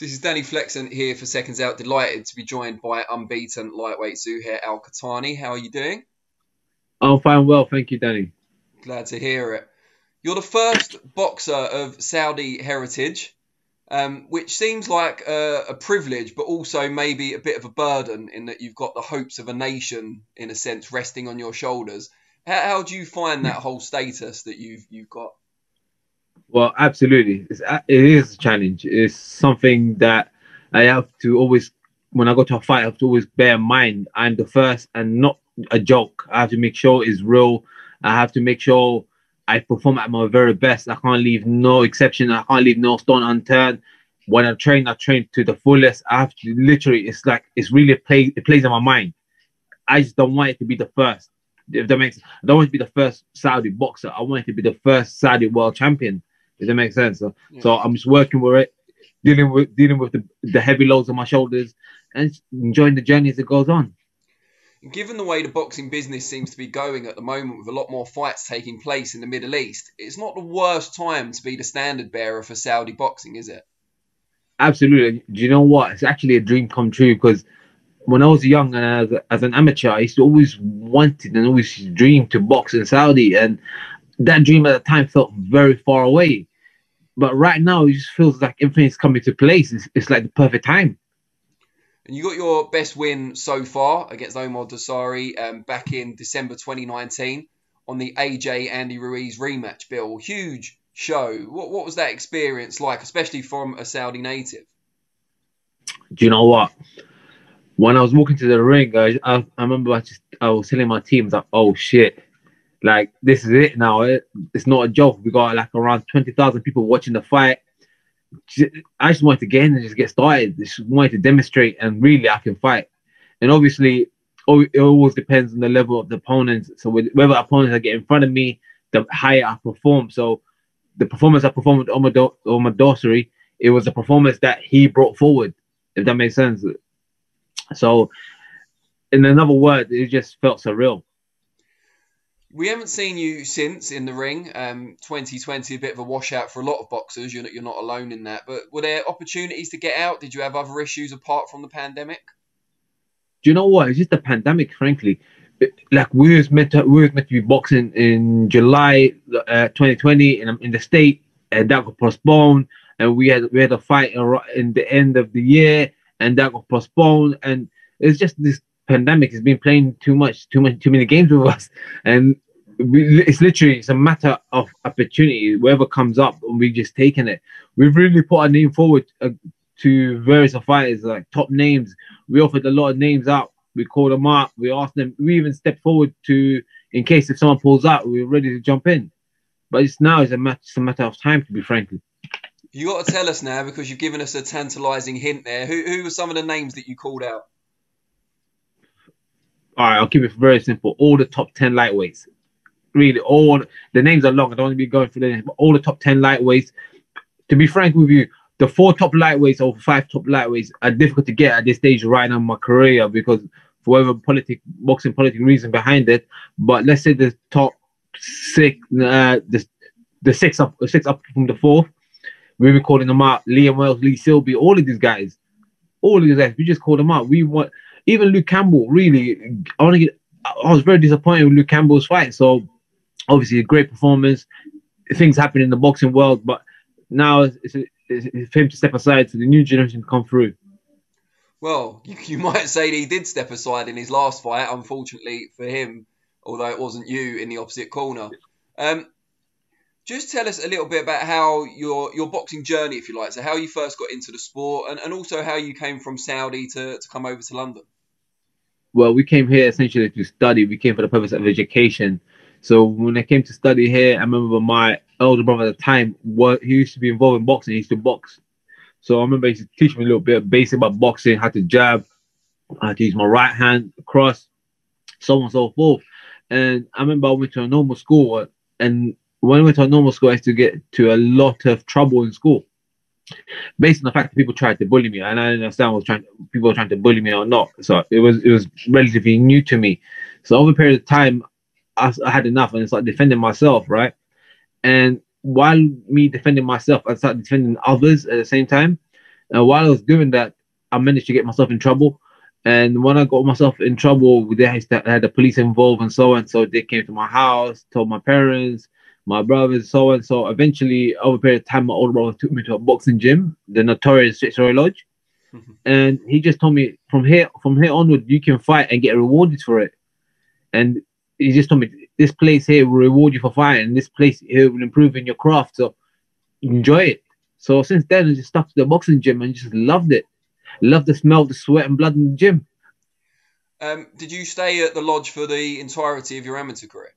So this is Danny Flexen here for Seconds Out. Delighted to be joined by Unbeaten lightweight Zuhayr Al Qahtani. How are you doing? I'm fine, well, thank you, Danny. Glad to hear it. You're the first boxer of Saudi heritage, which seems like a privilege, but also maybe a bit of a burden in that you've got the hopes of a nation, in a sense, resting on your shoulders. How do you find that whole status that you've got? Well, absolutely, it is a challenge. It's something that I have to always, when I go to a fight, I have to always bear in mind. I'm the first and not a joke. I have to make sure it's real. I have to make sure I perform at my very best. I can't leave no exception. I can't leave no stone unturned. When I train to the fullest. I have to literally, it's really it plays in my mind. I just don't want it to be the first. If that makes, I don't want it to be the first Saudi boxer. I want it to be the first Saudi world champion. If that makes sense. So I'm just working with it, dealing with the heavy loads on my shoulders, and enjoying the journey as it goes on. Given the way the boxing business seems to be going at the moment, with a lot more fights taking place in the Middle East, it's not the worst time to be the standard bearer for Saudi boxing, is it? Absolutely. Do you know what? It's actually a dream come true because when I was young and as an amateur, I used to always wanted and always dreamed to box in Saudi, and that dream at the time felt very far away. But right now, it just feels like everything's coming to place. It's like the perfect time. And you got your best win so far against Omar Dosari back in December 2019 on the AJ Andy Ruiz rematch, Bill. Huge show. What was that experience like, especially from a Saudi native? Do you know what? When I was walking to the ring, I remember I was telling my team that, oh shit, like this is it now. It's not a joke. We got like around 20,000 people watching the fight. I just wanted to get in and just get started. Just wanted to demonstrate and really I can fight. And obviously, it always depends on the level of the opponents. So whether opponents are getting in front of me, the higher I perform. So the performance I performed with Omar Dosari, it was a performance that he brought forward, if that makes sense. So in another word, it just felt surreal. We haven't seen you since in the ring. 2020, a bit of a washout for a lot of boxers. You're not alone in that. But were there opportunities to get out? Did you have other issues apart from the pandemic? Do you know what? It's just the pandemic, frankly. Like we was meant to be boxing in July 2020 in the state, and that got postponed. And we had a fight in the end of the year, and that got postponed. And it's just this pandemic has been playing too many games with us, and it's a matter of opportunity. Wherever comes up, and we just taken it. We've really put our name forward to various fighters, like top names. We offered a lot of names out. We called them up. We asked them. We even stepped forward to, in case if someone pulls out, we were ready to jump in. But it's a matter of time, to be frankly. You got to tell us now because you've given us a tantalising hint there. Who were some of the names that you called out? All right, I'll keep it very simple. All the top 10 lightweights. Really, all the names are long. I don't want to be going through the names, but all the top 10 lightweights. To be frank with you, the 4 top lightweights or 5 top lightweights are difficult to get at this stage right now in my career because for whatever boxing politic reason behind it. But let's say the top 6, the 6 up from the 4th, we've been calling them out. Liam Wells, Lee Silby, all of these guys, we just called them out. We want even Luke Campbell. Really, I was very disappointed with Luke Campbell's fight. So obviously a great performance. Things happen in the boxing world, but now it's for him to step aside for the new generation to come through. Well, you might say that he did step aside in his last fight, unfortunately for him, although it wasn't you in the opposite corner. Just tell us a little bit about how your boxing journey, if you like, so how you first got into the sport and also how you came from Saudi to come over to London. Well, we came here essentially to study. We came for the purpose of education. So when I came to study here, I remember my elder brother at the time, he used to be involved in boxing. He used to box. So I remember he used to teach me a little bit of basic about boxing, how to jab, how to use my right hand, cross, so on and so forth. And I remember I went to a normal school, and when I went to a normal school, I used to get to a lot of trouble in school, based on the fact that people tried to bully me, and I didn't understand people were trying to bully me or not. So it was relatively new to me. So over a period of time, I had enough, and I started defending myself, right? And while me defending myself, I started defending others at the same time. And while I was doing that, I managed to get myself in trouble. And when I got myself in trouble, they had the police involved and so on. So they came to my house, told my parents, my brothers, so on. So eventually, over a period of time, my older brother took me to a boxing gym, the notorious Fitzroy Lodge. And he just told me, from here onward, you can fight and get rewarded for it. And he just told me, this place here will reward you for fighting, and this place here will improve in your craft. So enjoy it. So since then, I just stuck to the boxing gym and just loved it. Loved the smell of the sweat and blood in the gym. Did you stay at the lodge for the entirety of your amateur career?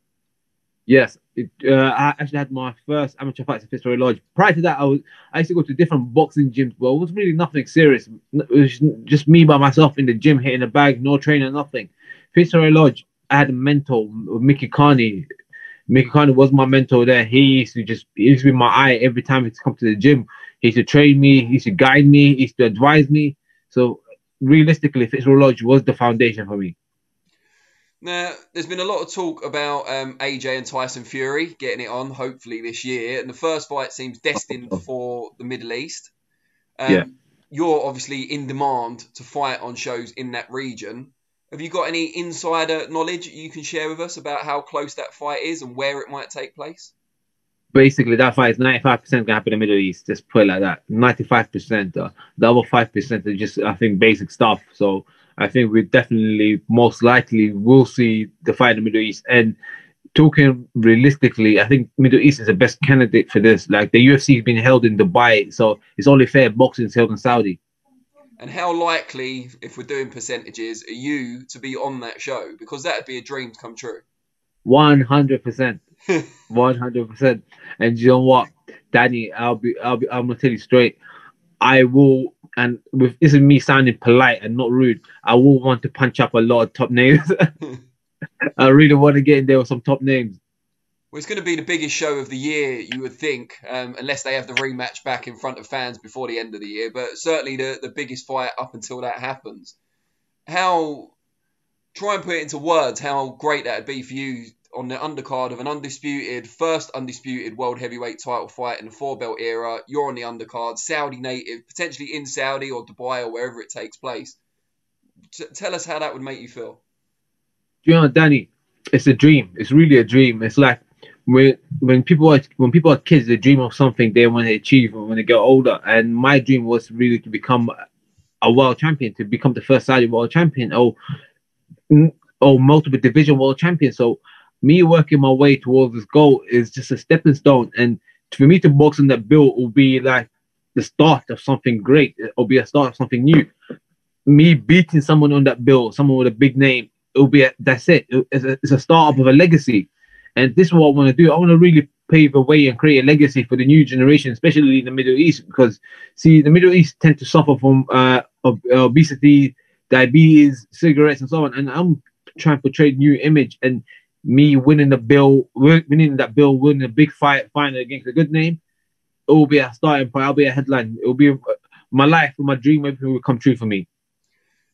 Yes. I actually had my first amateur fights at Fitzroy Lodge. Prior to that, I used to go to different boxing gyms, but it was really nothing serious. It was just me by myself in the gym, hitting a bag, no trainer, nothing. Fitzroy Lodge, I had a mentor, Mickey Carney. Mickey Carney was my mentor there. He used to be my eye every time he used to come to the gym. He used to train me, he used to guide me, he used to advise me. So realistically, Fitzroy Lodge was the foundation for me. Now, there's been a lot of talk about AJ and Tyson Fury getting it on, hopefully this year. And the first fight seems destined for the Middle East. You're obviously in demand to fight on shows in that region. Have you got any insider knowledge you can share with us about how close that fight is and where it might take place? Basically, that fight is 95% going to happen in the Middle East. Just put it like that. 95%. The other 5% are just, I think, basic stuff. So I think we definitely, most likely, will see the fight in the Middle East. And talking realistically, I think Middle East is the best candidate for this. Like, the UFC has been held in Dubai, so it's only fair boxing is held in Saudi. And how likely, if we're doing percentages, are you to be on that show? Because that would be a dream to come true. 100%. 100%. And you know what, Danny, I'm gonna tell you straight. I will, and with this is me sounding polite and not rude, I will want to punch up a lot of top names. I really want to get in there with some top names. Well, it's going to be the biggest show of the year, you would think, unless they have the rematch back in front of fans before the end of the year. But certainly the biggest fight up until that happens. Try and put it into words how great that would be for you on the undercard of an first undisputed world heavyweight title fight in the 4-belt era. You're on the undercard, Saudi native, potentially in Saudi or Dubai or wherever it takes place. Tell us how that would make you feel. You know, Danny, it's a dream. It's really a dream. It's like when people are kids, they dream of something they want to achieve when they get older. And my dream was really to become a world champion, to become the first Saudi world champion or multiple division world champion. So me working my way towards this goal is just a stepping stone. And for me to box on that bill will be like the start of something great. It'll be a start of something new. Me beating someone on that bill, someone with a big name, that's it. It's a start of a legacy. And this is what I want to do. I want to really pave the way and create a legacy for the new generation, especially in the Middle East, because see, the Middle East tend to suffer from obesity, diabetes, cigarettes, and so on. And I'm trying to portray a new image, and me winning that bill, winning a big fight, fighting against a good name, it will be a starting point. I'll be a headline. It will be my life, my dream, everything will come true for me.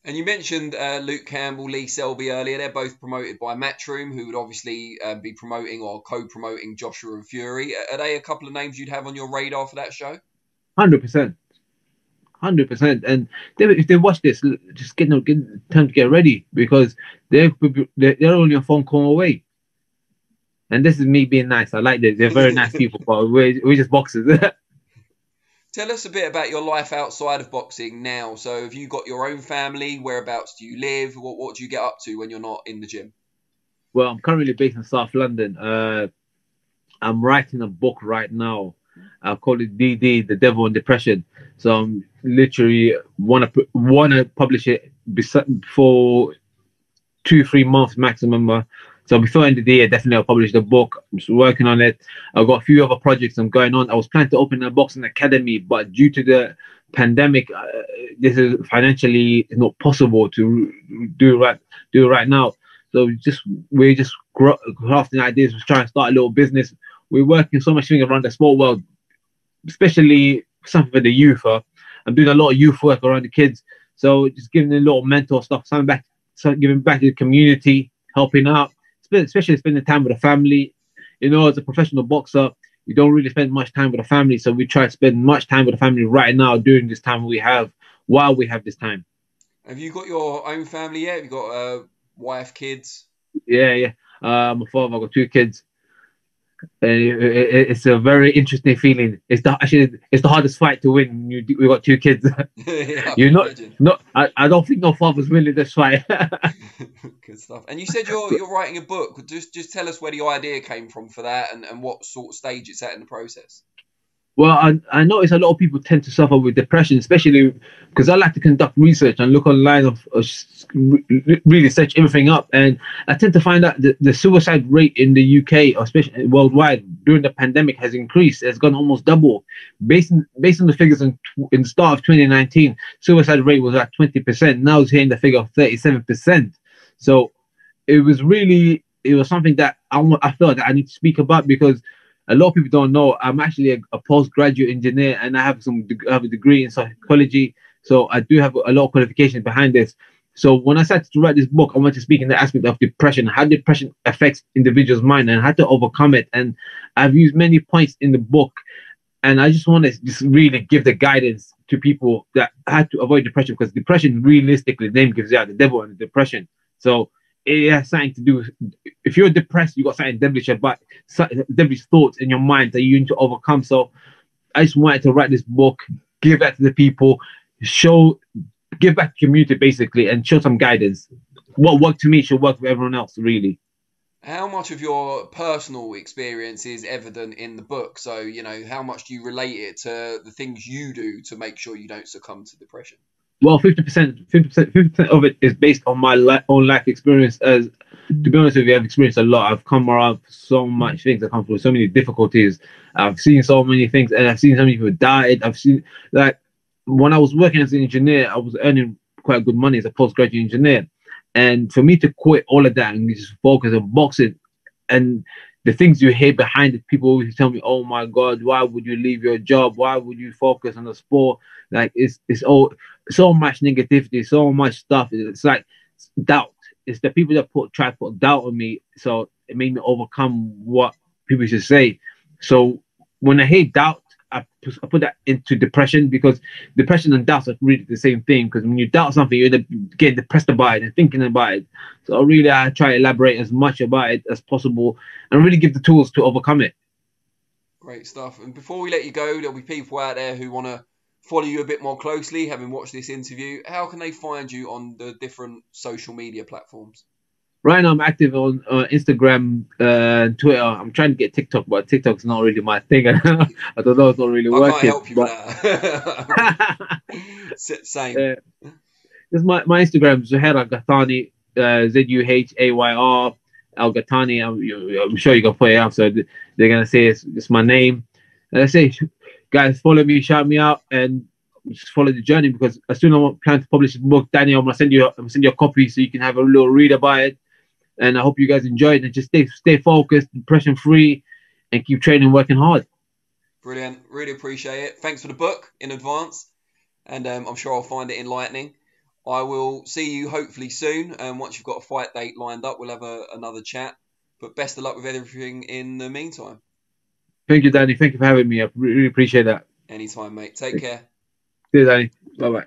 And you mentioned Luke Campbell, Lee Selby earlier. They're both promoted by Matchroom, who would obviously be promoting or co-promoting Joshua and Fury. Are they a couple of names you'd have on your radar for that show? 100%. 100%. And if they watch this, just get time to get ready, because they're only a phone call away. And this is me being nice. I like this. They're very nice people, but we're just boxers. Tell us a bit about your life outside of boxing now. So have you got your own family? Whereabouts do you live? What do you get up to when you're not in the gym? Well, I'm currently based in South London. I'm writing a book right now. I call it DD, The Devil and Depression. So I'm literally want to publish it for 2-3 months maximum. So before the end of the year, definitely I'll publish the book. I'm just working on it. I've got a few other projects I'm going on. I was planning to open a boxing academy, but due to the pandemic, this is financially not possible to do right now. So we're just crafting ideas. We're trying to start a little business. We're working so much things around the sport world, especially something for the youth. I'm doing a lot of youth work around the kids. So just giving them a little mentor stuff, giving back to the community, helping out, especially spending time with the family. You know, as a professional boxer, we don't really spend much time with the family. So we try to spend much time with the family right now during this time while we have this time. Have you got your own family yet? Have you got a wife, kids? Yeah, yeah. My father, I've got 2 kids. It's a very interesting feeling. It's the hardest fight to win. We got 2 kids. Yeah, You're not imagine. not. I don't think no father's winning this fight. Good stuff. And you said you're writing a book. Just tell us where the idea came from for that, and what sort of stage it's at in the process. Well, I notice a lot of people tend to suffer with depression, especially because I like to conduct research and look online really search everything up. And I tend to find out that the suicide rate in the UK, or especially worldwide, during the pandemic has increased. It's gone almost double. Based on the figures in the start of 2019, suicide rate was at 20%. Now it's hitting the figure of 37%. So it was something that I felt that I need to speak about, because a lot of people don't know I'm actually a postgraduate engineer, and I have a degree in psychology. So I do have a lot of qualifications behind this. So when I started to write this book, I wanted to speak in the aspect of depression, how depression affects individuals' mind and how to overcome it. And I've used many points in the book, and I just want to just really give the guidance to people that how to avoid depression, because depression, realistically, the name gives you out, the devil and the depression. So it has something to do with, if you're depressed, you got something devilish about, devilish thoughts in your mind that you need to overcome. So I just wanted to write this book, give that to the people, give back to the community basically, and show some guidance. What worked to me should work for everyone else, really. How much of your personal experience is evident in the book? So, how much do you relate it to the things you do to make sure you don't succumb to depression? Well, 50% of it is based on my own life experience. As to be honest with you, I've experienced a lot. I've come around so much things. I've come through so many difficulties. I've seen so many things, and I've seen so many people died. I've seen, like, when I was working as an engineer, I was earning quite good money as a postgraduate engineer. And for me to quit all of that and just focus on boxing, and the things you hear behind it, people always tell me, "Oh my God, why would you leave your job? Why would you focus on the sport?" Like it's all so much negativity, so much stuff. It's like doubt. It's the people that try to put doubt on me, so it made me overcome what people should say. So when I hear doubt, I put that into depression, because depression and doubt are really the same thing. Because when you doubt something, you're getting depressed about it and thinking about it. So really, I try to elaborate as much about it as possible and really give the tools to overcome it. Great stuff. And before we let you go, there'll be people out there who want to follow you a bit more closely, having watched this interview. How can they find you on the different social media platforms? Right now, I'm active on Instagram and Twitter. I'm trying to get TikTok, but TikTok's not really my thing. I don't know, it's not really working. I can't help you with that. Same. This is my Instagram, Zuhayr Al Qahtani, Zuhayr Al Qahtani. I'm sure you can put it out, so they're gonna say it's my name. And I say, guys, follow me, shout me out, and just follow the journey, because as soon as I plan to publish this book, Daniel, I'm gonna send you a copy so you can have a little read about it. And I hope you guys enjoy it, and just stay focused, depression free, and keep training, working hard. Brilliant. Really appreciate it. Thanks for the book in advance. And I'm sure I'll find it enlightening. I will see you hopefully soon. Once you've got a fight date lined up, we'll have another chat. But best of luck with everything in the meantime. Thank you, Danny. Thank you for having me. I really appreciate that. Anytime, mate. Take care. Cheers, Danny. Bye-bye.